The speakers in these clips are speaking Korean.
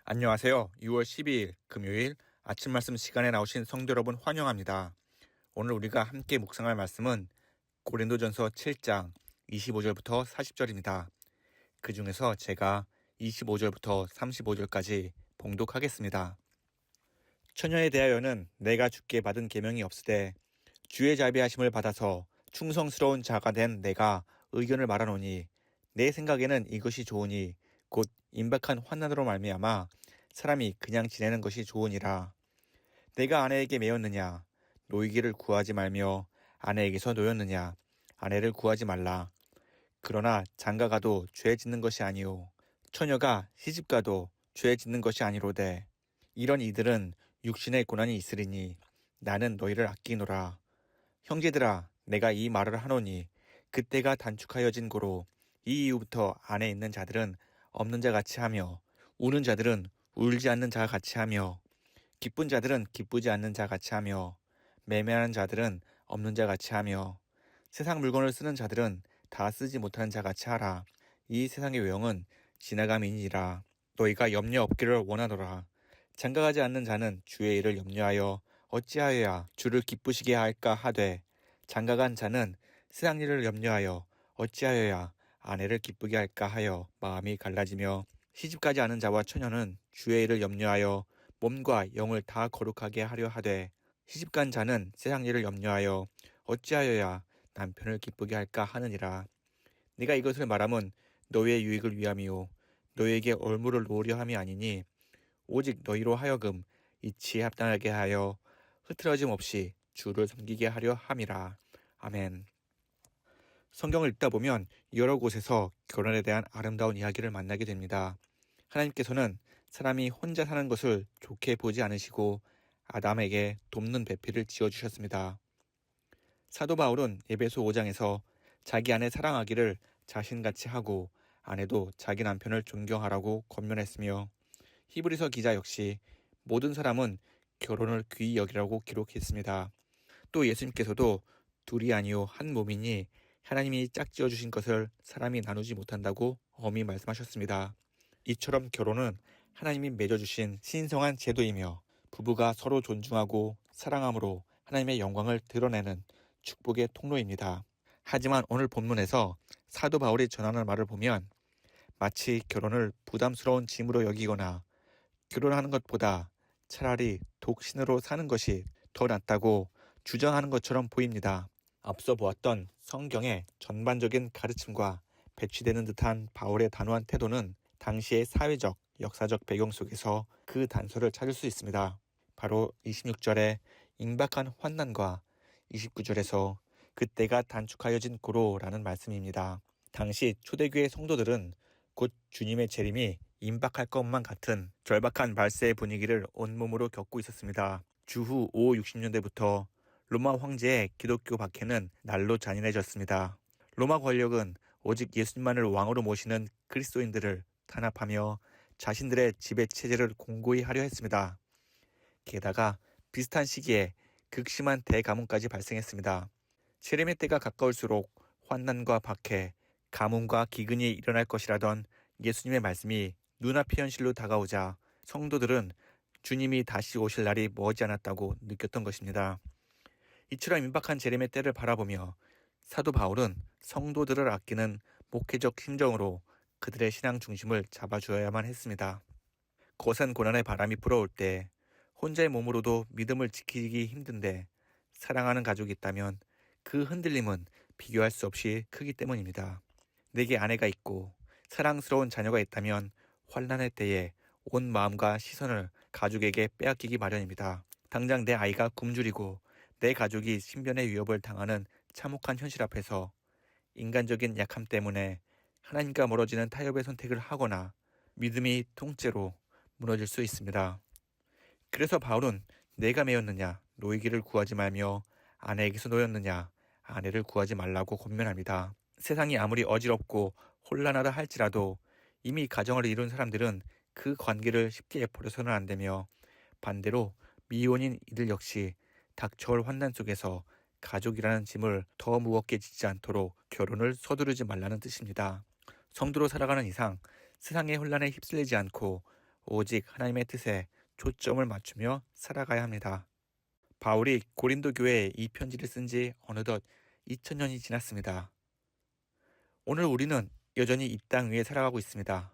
안녕하세요. 6월 12일 금요일 아침 말씀 시간에 나오신 성도 여러분 환영합니다. 오늘 우리가 함께 묵상할 말씀은 고린도전서 7장 25절부터 40절입니다. 그 중에서 제가 25절부터 35절까지 봉독하겠습니다. 처녀에 대하여는 내가 주께 받은 계명이 없으되 주의 자비하심을 받아서 충성스러운 자가 된 내가 의견을 말하노니 내 생각에는 이것이 좋으니 곧 임박한 환난으로 말미암아 사람이 그냥 지내는 것이 좋으니라. 내가 아내에게 매였느냐 노이기를 구하지 말며 아내에게서 노였느냐 아내를 구하지 말라. 그러나 장가가도 죄 짓는 것이 아니요 처녀가 시집가도 죄 짓는 것이 아니로되 이런 이들은 육신의 고난이 있으리니 나는 너희를 아끼노라. 형제들아 내가 이 말을 하노니 그때가 단축하여진 고로 이 이후부터 안에 있는 자들은 없는 자 같이 하며 우는 자들은 울지 않는 자 같이 하며 기쁜 자들은 기쁘지 않는 자 같이 하며 매매하는 자들은 없는 자 같이 하며 세상 물건을 쓰는 자들은 다 쓰지 못하는 자 같이 하라. 이 세상의 외형은 지나감이니라. 너희가 염려 없기를 원하노라. 장가가지 않는 자는 주의 일을 염려하여 어찌하여야 주를 기쁘시게 할까 하되 장가간 자는 세상 일을 염려하여 어찌하여야 아내를 기쁘게 할까 하여 마음이 갈라지며 시집가지 않은 자와 처녀는 주의 일을 염려하여 몸과 영을 다 거룩하게 하려 하되 시집간 자는 세상 일을 염려하여 어찌하여야 남편을 기쁘게 할까 하느니라. 네가 이것을 말함은 너희의 유익을 위함이요 너희에게 올무를 놓으려 함이 아니니 오직 너희로 하여금 이치에 합당하게 하여 흐트러짐 없이 주를 섬기게 하려 함이라. 아멘. 성경을 읽다 보면 여러 곳에서 결혼에 대한 아름다운 이야기를 만나게 됩니다. 하나님께서는 사람이 혼자 사는 것을 좋게 보지 않으시고 아담에게 돕는 배필을 지어주셨습니다. 사도 바울은 에베소 5장에서 자기 아내 사랑하기를 자신같이 하고 아내도 자기 남편을 존경하라고 권면했으며 히브리서 기자 역시 모든 사람은 결혼을 귀히 여기라고 기록했습니다. 또 예수님께서도 둘이 아니요 한 몸이니 하나님이 짝지어 주신 것을 사람이 나누지 못한다고 엄히 말씀하셨습니다. 이처럼 결혼은 하나님이 맺어주신 신성한 제도이며 부부가 서로 존중하고 사랑함으로 하나님의 영광을 드러내는 축복의 통로입니다. 하지만 오늘 본문에서 사도 바울이 전하는 말을 보면 마치 결혼을 부담스러운 짐으로 여기거나 결혼하는 것보다 차라리 독신으로 사는 것이 더 낫다고 주장하는 것처럼 보입니다. 앞서 보았던 성경의 전반적인 가르침과 배치되는 듯한 바울의 단호한 태도는 당시의 사회적, 역사적 배경 속에서 그 단서를 찾을 수 있습니다. 바로 26절의 임박한 환난과 29절에서 그때가 단축하여진 고로라는 말씀입니다. 당시 초대교회 성도들은 곧 주님의 재림이 임박할 것만 같은 절박한 말세의 분위기를 온몸으로 겪고 있었습니다. 주후 5, 60년대부터 로마 황제의 기독교 박해는 날로 잔인해졌습니다. 로마 권력은 오직 예수님만을 왕으로 모시는 그리스도인들을 탄압하며 자신들의 지배 체제를 공고히 하려 했습니다. 게다가 비슷한 시기에 극심한 대가뭄까지 발생했습니다. 재림의 때가 가까울수록 환난과 박해, 가뭄과 기근이 일어날 것이라던 예수님의 말씀이 눈앞의 현실로 다가오자 성도들은 주님이 다시 오실 날이 머지 않았다고 느꼈던 것입니다. 이처럼 임박한 재림의 때를 바라보며 사도 바울은 성도들을 아끼는 목회적 심정으로 그들의 신앙 중심을 잡아주어야만 했습니다. 거센 고난의 바람이 불어올 때 혼자의 몸으로도 믿음을 지키기 힘든데 사랑하는 가족이 있다면 그 흔들림은 비교할 수 없이 크기 때문입니다. 내게 아내가 있고 사랑스러운 자녀가 있다면 환난의 때에 온 마음과 시선을 가족에게 빼앗기기 마련입니다. 당장 내 아이가 굶주리고 내 가족이 신변의 위협을 당하는 참혹한 현실 앞에서 인간적인 약함 때문에 하나님과 멀어지는 타협의 선택을 하거나 믿음이 통째로 무너질 수 있습니다. 그래서 바울은 내가 매였느냐 노이기를 구하지 말며 아내에게서 노였느냐 아내를 구하지 말라고 권면합니다. 세상이 아무리 어지럽고 혼란하다 할지라도 이미 가정을 이룬 사람들은 그 관계를 쉽게 버려서는 안 되며 반대로 미혼인 이들 역시 닥쳐올 환난 속에서 가족이라는 짐을 더 무겁게 지지 않도록 결혼을 서두르지 말라는 뜻입니다. 성도로 살아가는 이상 세상의 혼란에 휩쓸리지 않고 오직 하나님의 뜻에 초점을 맞추며 살아가야 합니다. 바울이 고린도 교회에 이 편지를 쓴 지 어느덧 2000년이 지났습니다. 오늘 우리는 여전히 이 땅 위에 살아가고 있습니다.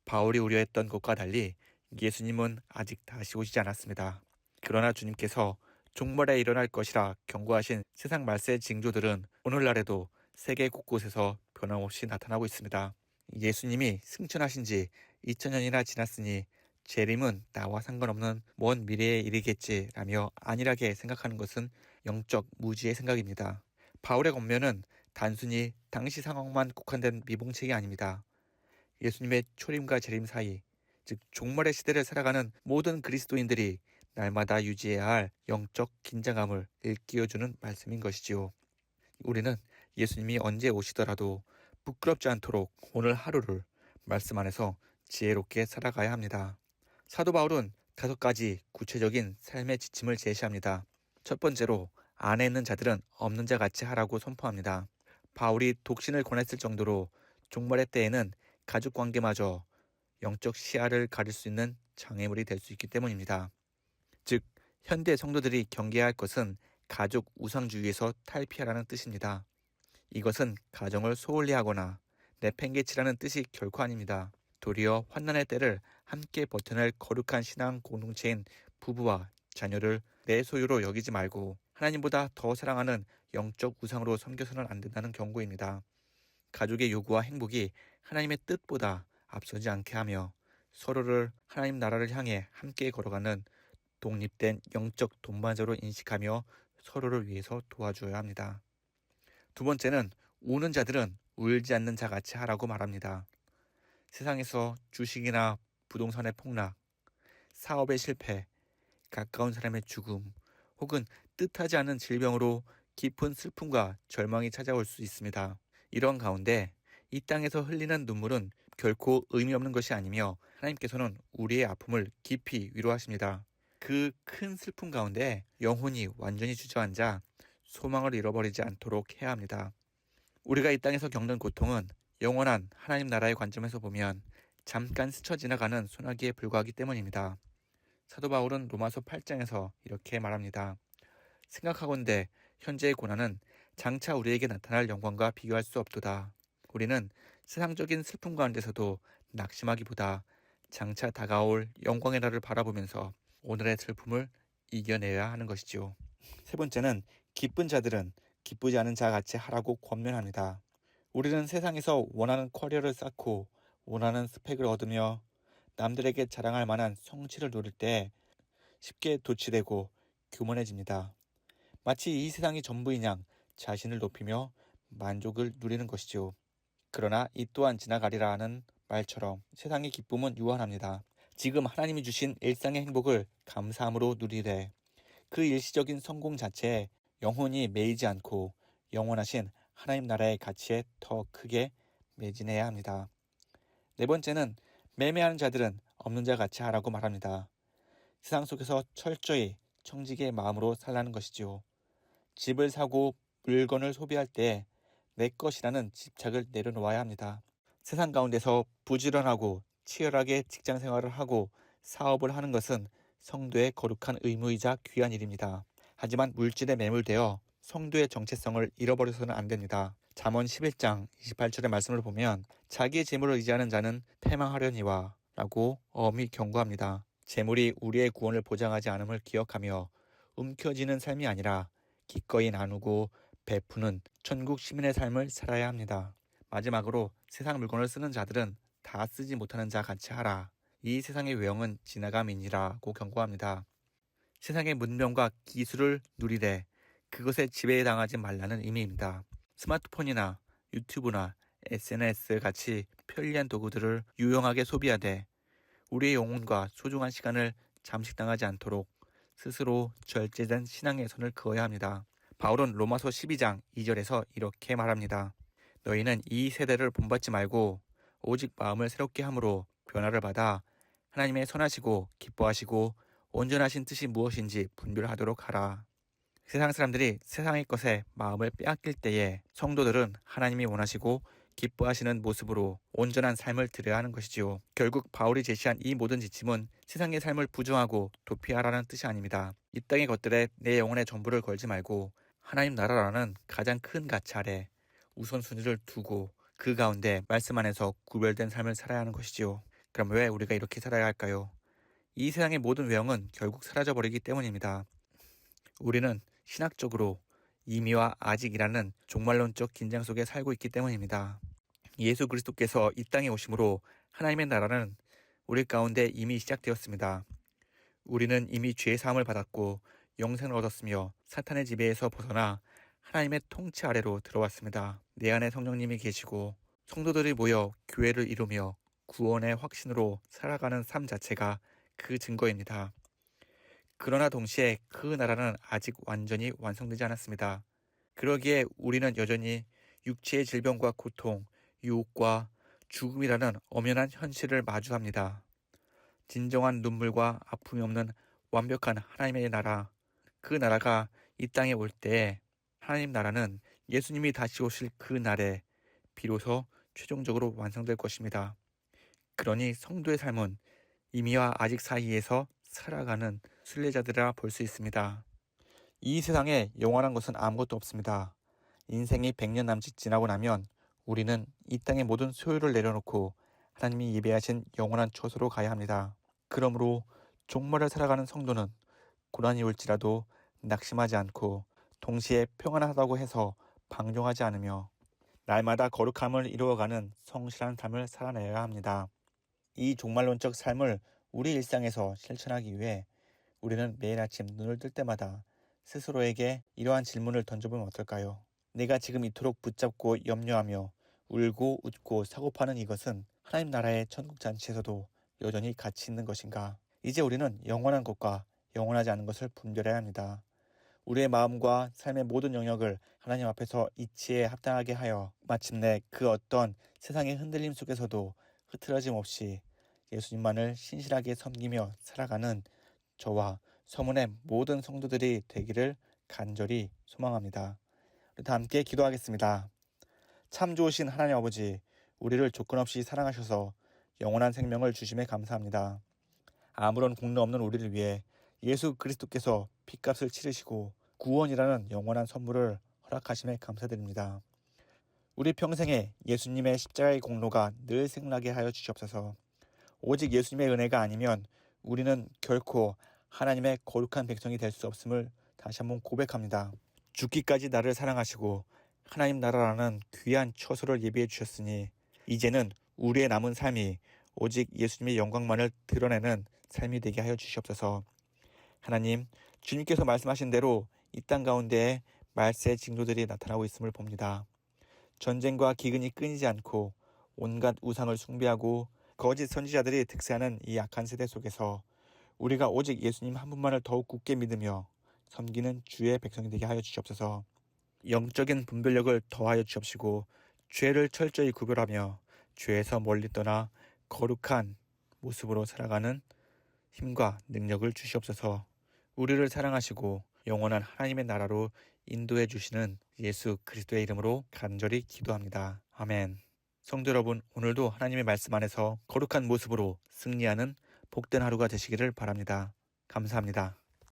바울이 우려했던 것과 달리 예수님은 아직 다시 오시지 않았습니다. 그러나 주님께서 종말에 일어날 것이라 경고하신 세상 말세의 징조들은 오늘날에도 세계 곳곳에서 변함없이 나타나고 있습니다. 예수님이 승천하신 지 2000년이나 지났으니 재림은 나와 상관없는 먼 미래의 일이겠지라며 안일하게 생각하는 것은 영적 무지의 생각입니다. 바울의 권면은 단순히 당시 상황만 국한된 미봉책이 아닙니다. 예수님의 초림과 재림 사이, 즉 종말의 시대를 살아가는 모든 그리스도인들이 날마다 유지해야 할 영적 긴장감을 일깨워주는 말씀인 것이지요. 우리는 예수님이 언제 오시더라도 부끄럽지 않도록 오늘 하루를 말씀 안에서 지혜롭게 살아가야 합니다. 사도 바울은 5가지 구체적인 삶의 지침을 제시합니다. 첫 번째로 안에 있는 자들은 없는 자 같이 하라고 선포합니다. 바울이 독신을 권했을 정도로 종말의 때에는 가족관계마저 영적 시야를 가릴 수 있는 장애물이 될 수 있기 때문입니다. 즉, 현대 성도들이 경계해야 할 것은 가족 우상주의에서 탈피하라는 뜻입니다. 이것은 가정을 소홀히 하거나 내팽개치라는 뜻이 결코 아닙니다. 도리어 환난의 때를 함께 버텨낼 거룩한 신앙 공동체인 부부와 자녀를 내 소유로 여기지 말고 하나님보다 더 사랑하는 영적 우상으로 섬겨서는 안 된다는 경고입니다. 가족의 요구와 행복이 하나님의 뜻보다 앞서지 않게 하며 서로를 하나님 나라를 향해 함께 걸어가는 독립된 영적 동반자로 인식하며 서로를 위해서 도와줘야 합니다. 두 번째는 우는 자들은 울지 않는 자 같이 하라고 말합니다. 세상에서 주식이나 부동산의 폭락, 사업의 실패, 가까운 사람의 죽음, 혹은 뜻하지 않은 질병으로 깊은 슬픔과 절망이 찾아올 수 있습니다. 이런 가운데 이 땅에서 흘리는 눈물은 결코 의미 없는 것이 아니며 하나님께서는 우리의 아픔을 깊이 위로하십니다. 그 큰 슬픔 가운데 영혼이 완전히 주저앉아 소망을 잃어버리지 않도록 해야 합니다. 우리가 이 땅에서 겪는 고통은 영원한 하나님 나라의 관점에서 보면 잠깐 스쳐 지나가는 소나기에 불과하기 때문입니다. 사도 바울은 로마서 8장에서 이렇게 말합니다. 생각하건대 현재의 고난은 장차 우리에게 나타날 영광과 비교할 수 없도다. 우리는 세상적인 슬픔 가운데서도 낙심하기보다 장차 다가올 영광의 날을 바라보면서 오늘의 슬픔을 이겨내야 하는 것이지요. 세 번째는 기쁜 자들은 기쁘지 않은 자 같이 하라고 권면합니다. 우리는 세상에서 원하는 커리어를 쌓고 원하는 스펙을 얻으며 남들에게 자랑할 만한 성취를 누릴 때 쉽게 도취되고 교만해집니다. 마치 이 세상이 전부인 양 자신을 높이며 만족을 누리는 것이죠. 그러나 이 또한 지나가리라 하는 말처럼 세상의 기쁨은 유한합니다. 지금 하나님이 주신 일상의 행복을 감사함으로 누리되 그 일시적인 성공 자체에 영혼이 매이지 않고 영원하신 하나님 나라의 가치에 더 크게 매진해야 합니다. 네 번째는 매매하는 자들은 없는 자 같이 하라고 말합니다. 세상 속에서 철저히 청지기의 마음으로 살라는 것이지요. 집을 사고 물건을 소비할 때 내 것이라는 집착을 내려놓아야 합니다. 세상 가운데서 부지런하고 치열하게 직장 생활을 하고 사업을 하는 것은 성도의 거룩한 의무이자 귀한 일입니다. 하지만 물질에 매몰되어 성도의 정체성을 잃어버려서는 안 됩니다. 잠언 11장 28절의 말씀을 보면 자기의 재물을 의지하는 자는 패망하려니와 라고 엄히 경고합니다. 재물이 우리의 구원을 보장하지 않음을 기억하며 움켜쥐는 삶이 아니라 기꺼이 나누고 베푸는 천국 시민의 삶을 살아야 합니다. 마지막으로 세상 물건을 쓰는 자들은 다 쓰지 못하는 자 같이 하라. 이 세상의 외형은 지나감이니라고 경고합니다. 세상의 문명과 기술을 누리되 그것에 지배당하지 말라는 의미입니다. 스마트폰이나 유튜브나 SNS 같이 편리한 도구들을 유용하게 소비하되 우리의 영혼과 소중한 시간을 잠식당하지 않도록 스스로 절제된 신앙의 선을 그어야 합니다. 바울은 로마서 12장 2절에서 이렇게 말합니다. 너희는 이 세대를 본받지 말고 오직 마음을 새롭게 함으로 변화를 받아 하나님의 선하시고 기뻐하시고 온전하신 뜻이 무엇인지 분별하도록 하라. 세상 사람들이 세상의 것에 마음을 빼앗길 때에 성도들은 하나님이 원하시고 기뻐하시는 모습으로 온전한 삶을 드려야 하는 것이지요. 결국 바울이 제시한 이 모든 지침은 세상의 삶을 부정하고 도피하라는 뜻이 아닙니다. 이 땅의 것들에 내 영혼의 전부를 걸지 말고 하나님 나라라는 가장 큰 가치 아래 우선순위를 두고 그 가운데 말씀 안에서 구별된 삶을 살아야 하는 것이지요. 그럼 왜 우리가 이렇게 살아야 할까요? 이 세상의 모든 외형은 결국 사라져버리기 때문입니다. 우리는 신학적으로 이미와 아직이라는 종말론적 긴장 속에 살고 있기 때문입니다. 예수 그리스도께서 이 땅에 오심으로 하나님의 나라는 우리 가운데 이미 시작되었습니다. 우리는 이미 죄의 사함을 받았고 영생을 얻었으며 사탄의 지배에서 벗어나 하나님의 통치 아래로 들어왔습니다. 내 안에 성령님이 계시고 성도들이 모여 교회를 이루며 구원의 확신으로 살아가는 삶 자체가 그 증거입니다. 그러나 동시에 그 나라는 아직 완전히 완성되지 않았습니다. 그러기에 우리는 여전히 육체의 질병과 고통, 유혹과 죽음이라는 엄연한 현실을 마주합니다. 진정한 눈물과 아픔이 없는 완벽한 하나님의 나라, 그 나라가 이 땅에 올 때에 하나님 나라는 예수님이 다시 오실 그 날에 비로소 최종적으로 완성될 것입니다. 그러니 성도의 삶은 이미와 아직 사이에서 살아가는 순례자들이라 볼 수 있습니다. 이 세상에 영원한 것은 아무것도 없습니다. 인생이 100년 남짓 지나고 나면 우리는 이 땅의 모든 소유를 내려놓고 하나님이 예배하신 영원한 처소로 가야 합니다. 그러므로 종말을 살아가는 성도는 고난이 올지라도 낙심하지 않고 동시에 평안하다고 해서 방종하지 않으며 날마다 거룩함을 이루어가는 성실한 삶을 살아내야 합니다. 이 종말론적 삶을 우리 일상에서 실천하기 위해 우리는 매일 아침 눈을 뜰 때마다 스스로에게 이러한 질문을 던져보면 어떨까요? 내가 지금 이토록 붙잡고 염려하며 울고 웃고 사고파는 이것은 하나님 나라의 천국 잔치에서도 여전히 가치 있는 것인가? 이제 우리는 영원한 것과 영원하지 않은 것을 분별해야 합니다. 우리의 마음과 삶의 모든 영역을 하나님 앞에서 이치에 합당하게 하여 마침내 그 어떤 세상의 흔들림 속에서도 흐트러짐 없이 예수님만을 신실하게 섬기며 살아가는 저와 서문의 모든 성도들이 되기를 간절히 소망합니다. 우리 다 함께 기도하겠습니다. 참 좋으신 하나님 아버지, 우리를 조건 없이 사랑하셔서 영원한 생명을 주심에 감사합니다. 아무런 공로 없는 우리를 위해 예수 그리스도께서 핏값을 치르시고 구원이라는 영원한 선물을 허락하심에 감사드립니다. 우리 평생에 예수님의 십자가의 공로가 늘 생각나게 하여 주시옵소서. 오직 예수님의 은혜가 아니면 우리는 결코 하나님의 거룩한 백성이 될 수 없음을 다시 한번 고백합니다. 죽기까지 나를 사랑하시고 하나님 나라라는 귀한 처소를 예비해 주셨으니 이제는 우리의 남은 삶이 오직 예수님의 영광만을 드러내는 삶이 되게 하여 주시옵소서. 하나님, 주님께서 말씀하신 대로 이 땅 가운데에 말세의 징조들이 나타나고 있음을 봅니다. 전쟁과 기근이 끊이지 않고 온갖 우상을 숭배하고 거짓 선지자들이 득세하는 이 악한 세대 속에서 우리가 오직 예수님 한 분만을 더욱 굳게 믿으며 섬기는 주의 백성이 되게 하여 주시옵소서. 영적인 분별력을 더하여 주옵시고 죄를 철저히 구별하며 죄에서 멀리 떠나 거룩한 모습으로 살아가는 힘과 능력을 주시옵소서. 우리를 사랑하시고 영원한 하나님의 나라로 인도해 주시는 예수 그리스도의 이름으로 간절히 기도합니다. 아멘. 성도 여러분, 오늘도 하나님의 말씀 안에서 거룩한 모습으로 승리하는 복된 하루가 되시기를 바랍니다. 감사합니다.